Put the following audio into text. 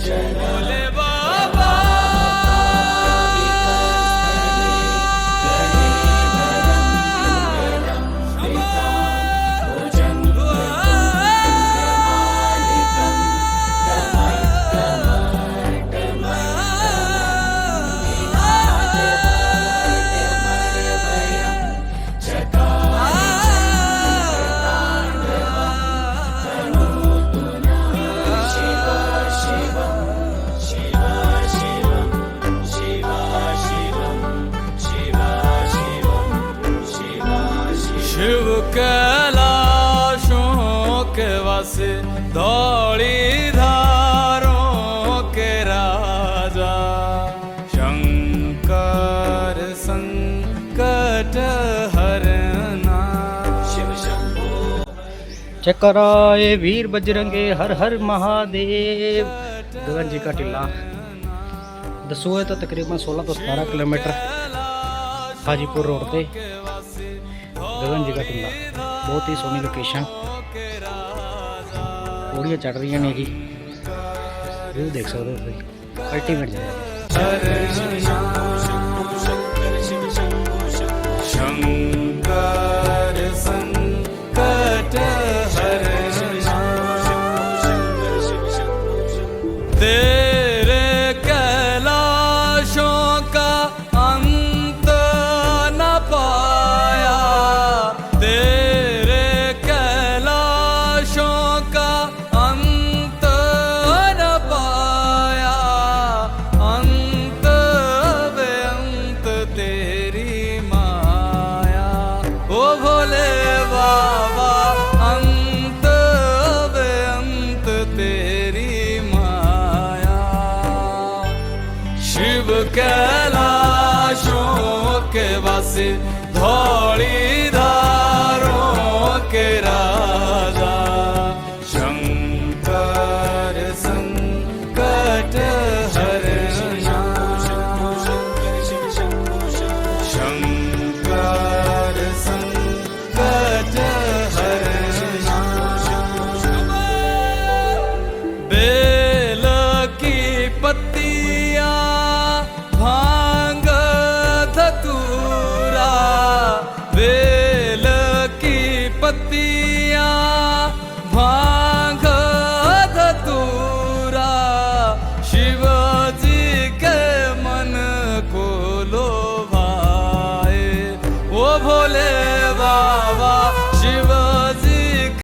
भोले बाबा शिव कैलाशों के वासे धौली धारों के राजा शंकर संकट हरना। चेक कराए वीर बजरंगे हर हर महादेव। गगन जी का टिल्ला दसो है तो तकरीबन 16 तो 17 किलोमीटर हाजीपुर रोड पे गगन जी का टिल्ला। बहुत ही सोहनी लोकेशन, पौड़ियाँ चढ़ रही ने जी, व्यू देख सकते हो अल्टीमेट जगह। शंकर संकट हरना तेरे कैलाशों का अंत न पाया, तेरे कैलाशों का अंत न पाया, अंत बेअंत तेरी माया। ओ भोले बाबा अंत बेअंत तेरी माया। शिव कैलाशों के वासे धौली